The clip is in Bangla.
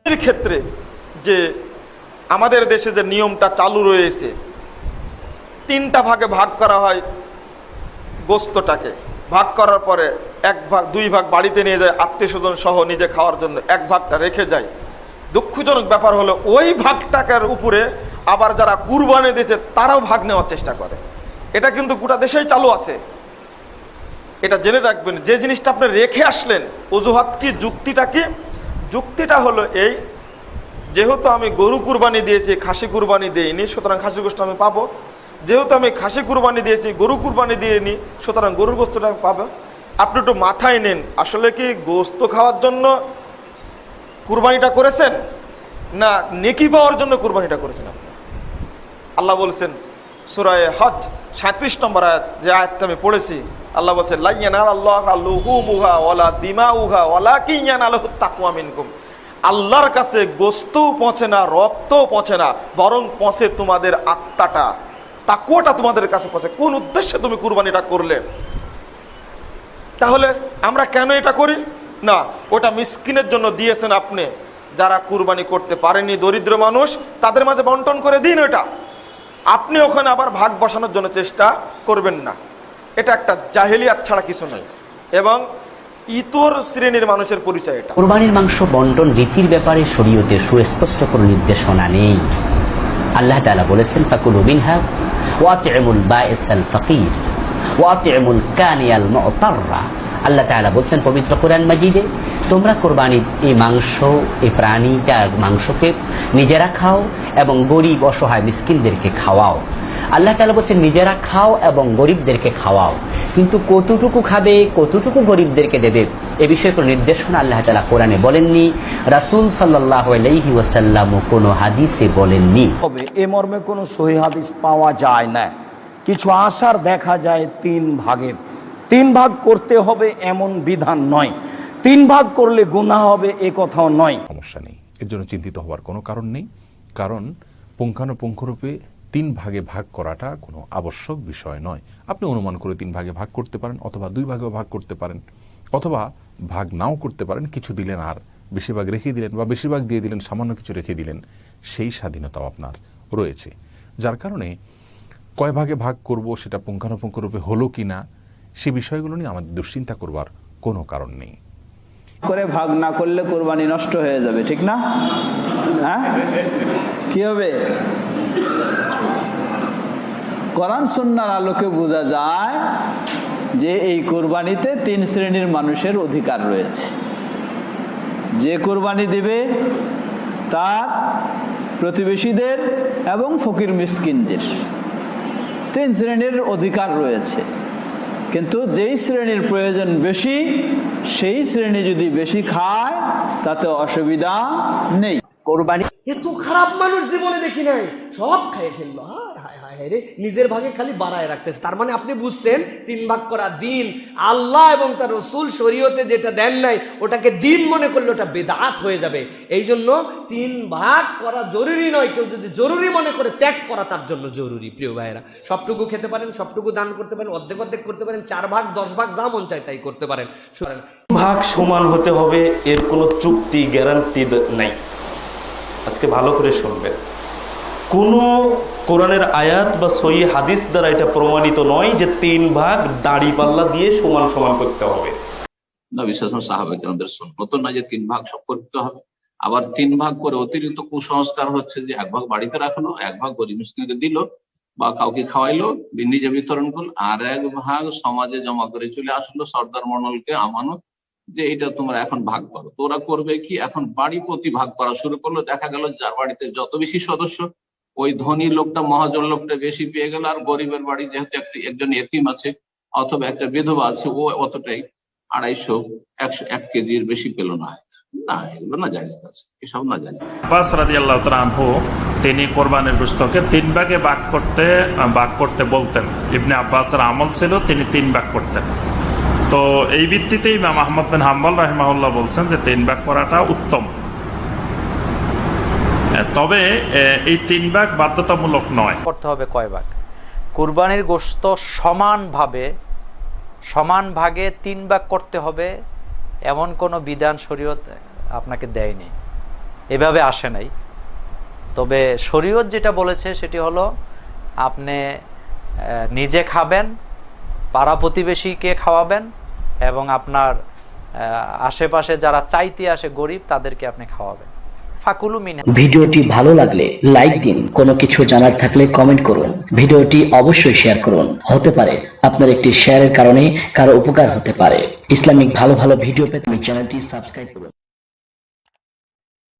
এর ক্ষেত্রে যে আমাদের দেশে যে নিয়মটা চালু রয়েছে, 3টা ভাগে ভাগ করা হয় গোস্তটাকে। ভাগ করার পরে 2 ভাগ বাড়িতে নিয়ে যায় আত্মীয় স্বজন সহ নিজে খাওয়ার জন্য, 1 ভাগটা রেখে যায়। দুঃখজনক ব্যাপার হলো ওই ভাগটাকার উপরে আবার যারা কুরবানি দিয়েছে তারাও ভাগ নেওয়ার চেষ্টা করে। এটা কিন্তু গোটা দেশেই চালু আছে। এটা জেনে রাখবেন, যে জিনিসটা আপনি রেখে আসলেন, অজুহাত কি, যুক্তিটা কি? যুক্তিটা হলো এই, যেহেতু আমি গরু কুরবানি দিয়েছি, খাসি কুরবানি দিইনি, সুতরাং খাসি গোস্ত আমি পাবো। যেহেতু আমি খাসি কুরবানি দিয়েছি, গরু কুরবানি দিইনি, সুতরাং গরুর গোস্তটা পাবো। আপনি একটু মাথায় নেন, আসলে কি গোস্ত খাওয়ার জন্য কুরবানিটা করেছেন, না নেকি পাওয়ার জন্য কুরবানিটা করেছেন? আপনি আল্লাহ বলছেন সূরা হজ 37 নম্বর আয়াত, যে আয়াতটা আমি পড়েছি, আল্লাহ বলছেন লা ইয়ানালাল্লাহু লুহুমুহা ওয়ালা দিমাউহা ওয়ালাকিন ইয়ানালুহুত তাকওয়া মিনকুম। আল্লাহর কাছে গোস্তও পৌঁছে না, রক্তও পৌঁছে না, বরং পৌঁছে তোমাদের আত্মাটা, তাকওয়াটা তোমাদের কাছে পৌঁছে। কোন উদ্দেশ্যে তুমি কুরবানিটা করলে? তাহলে আমরা কেন এটা করি না? ওটা মিসকিনের জন্য দিয়েছেন আপনি, যারা কুরবানি করতে পারেনি, দরিদ্র মানুষ, তাদের মাঝে বন্টন করে দিন। ওটা আপনি ওখানে আবার ভাগ বসানোর জন্য চেষ্টা করবেন না। এটা একটা জাহেলিয়াত ছাড়া কিছু নয়, এবং ইতর শ্রেণীর মানুষের পরিচয় এটা। কুরবানির মাংস বন্টন রীতির ব্যাপারে শরীয়তে সুস্পষ্ট কোনো নির্দেশনা নেই। আল্লাহ তাআলা বলেছেন ফাকুলু মিনহা ওয়া আতিমুল বাঈসাল ফাকির ওয়া আতিমুল কানিয়াল মুতাররা। আল্লাহ তাআলা বলেছেন পবিত্র কোরআন মাজিদে, তোমরা কুরবানির এই মাংস, এই প্রাণীটার মাংসকে নিজেরা খাও এবং গরিব অসহায় মিসকিনদেরকে খাওয়াও। আল্লাহ তাআলা বলছেন নিজেরা খাও এবং গরিবদেরকে খাওয়াও, কিন্তু কতটুকু খাবে, কতটুকু গরিবদেরকে দেবে, এ বিষয়ে কোনো নির্দেশনা আল্লাহ তাআলা কোরআনে বলেননি, রাসূল সাল্লাল্লাহু আলাইহি ওয়াসাল্লাম কোনো হাদিসে বলেননি। তবে এ মর্মে কোনো সহিহ হাদিস পাওয়া যায় না। কিছু আসার দেখা যায় 3 ভাগের। 3 ভাগ করতে হবে এমন বিধান নয়, 3 ভাগ করলে গুনাহ হবে এ কথাও নয়। সমস্যা নেই, এর জন্য চিন্তিত হওয়ার কোনো কারণ নেই, কারণ পুঙ্খানুপুঙ্খরূপে 3 ভাগে ভাগ করাটা কোনো আবশ্যক বিষয় নয়। আপনি অনুমান করে 3 ভাগে ভাগ করতে পারেন, অথবা 2 ভাগেও ভাগ করতে পারেন, অথবা ভাগ নাও করতে পারেন, কিছু দিলেন আর বেশিরভাগ রেখে দিলেন, বা বেশিরভাগ দিয়ে দিলেন সামান্য কিছু রেখে দিলেন, সেই স্বাধীনতাও আপনার রয়েছে। যার কারণে কয় ভাগে ভাগ করব সেটা পুঙ্খানুপুঙ্খরূপে হলো কি না, সে বিষয়গুলো নিয়ে আমাদের দুশ্চিন্তা করবার কোনো কারণ নেই। করে ভাগ না করলে কোরবানি নষ্ট হয়ে যাবে, ঠিক না? হ্যাঁ, কি হবে? কোরআন সুন্নাহর আলোকে বোঝা যায় যে এই কোরবানিতে 3 শ্রেণীর মানুষের অধিকার রয়েছে। যে কোরবানি দেবে তার প্রতিবেশীদের এবং ফকির মিসকিনদের 3 শ্রেণীর অধিকার রয়েছে। কিন্তু যেই শ্রেণীর প্রয়োজন বেশি, সেই শ্রেণী যদি বেশি খায় তাতে অসুবিধা নেই। কোরবানি এত খারাপ মানুষ জীবনে দেখি নাই, সব খাইয়ে ফেললো। হায় হায় হায় রে, নিজের ভাগে খালি বাড়ায় রাখতেছে। তার মানে আপনি বুঝছেন 3 ভাগ করা দিন, আল্লাহ এবং তার রাসূল শরীয়তে যেটা দেন নাই ওটাকে দিন মনে করলে ওটা বেদাত হয়ে যাবে। এই জন্য 3 ভাগ করা জরুরি নয়, কেউ যদি জরুরি মনে করে ত্যাগ করা তার জন্য জরুরি। প্রিয় ভাইয়েরা, সবটুকু খেতে পারেন, সবটুকু দান করতে পারেন, অর্ধেক অর্ধেক করতে পারেন, 4 ভাগ 10 ভাগ যা মন চায় তাই করতে পারেন। ভাগ সমান হতে হবে এর কোনো চুক্তি গ্যারান্টি নাই। আজকে ভালো করে শুনবেন, কোন কোরআনের আয়াত বা সহিহ হাদিস দ্বারা এটা প্রমাণিত নয় যে 3 ভাগ দাড়ি পাল্লা দিয়ে সমান সমান করতে হবে। নবী সাল্লাল্লাহু আলাইহি ওয়াসাল্লাম সাহাবায়ে-কেরামদের সুন্নত না যে 3 ভাগ সব করতে হবে। আবার 3 ভাগ করে অতিরিক্ত কুসংস্কার হচ্ছে যে 1 ভাগ বাড়িতে রাখলো, 1 ভাগ গরিব মিসকিনকে দিল বা কাউকে খাওয়াইলো, নিজে বিতরণ করলো, আর 1 ভাগ সমাজে জমা করে চলে আসলো সর্দার মন্ডলকে আমানত, যে এটা তোমরা এখন ভাগ করো। তো ওরা করবে কি, এখন বাড়ি প্রতি ভাগ করা শুরু করলো। দেখা গেল যার বাড়িতে যত বেশি সদস্য, ওই ধনী লোকটা, মহাজন লোকটা বেশি পেয়ে গেল, আর গরিবের বাড়ি যেহেতু একজন এতিম আছে অথবা একটা বিধবা আছে, ও অতটাই 250, 101 কেজির বেশি পেল না। না, এগুলো না জায়েজ কাজ, এসব না জায়েজ। আব্বাস রাদিয়াল্লাহু তাআলা আনহু তিনি কোরবানির গোশতকে 3 ভাগে ভাগ করতে বলতেন। ইবনে আব্বাসের আমল ছিল তিনি 3 ভাগ করতেন। তো এই ভিত্তিতে ইমাম আহমদ বিন হাম্বল রাহিমাহুল্লাহ বলছেন যে 3 ভাগ করাটা উত্তম। তবে এই 3 ভাগ বাধ্যতামূলক নয়। করতে হবে কয় ভাগ? কুরবানির গোশত সমান ভাগে 3 ভাগ করতে হবে এমন কোনো বিধান শরীয়ত আপনাকে দেয়নি, এভাবে আসে নাই। তবে শরীয়ত যেটা বলেছে সেটি হলো আপনি নিজে খাবেন, পাড়া প্রতিবেশীকে খাওয়াবেন, এবং আপনার আশেপাশে যারা চাইতে আসে গরিব তাদেরকে আপনি খাওয়াবেন। ফাকুলু মিনহা। ভিডিওটি ভালো লাগলে লাইক দিন, কোনো কিছু জানার থাকলে কমেন্ট করুন, ভিডিওটি অবশ্যই শেয়ার করুন। হতে পারে আপনার একটি শেয়ারের কারণে কারো উপকার হতে পারে। ইসলামিক ভালো ভালো ভিডিও পেতে চ্যানেলটি সাবস্ক্রাইব করুন।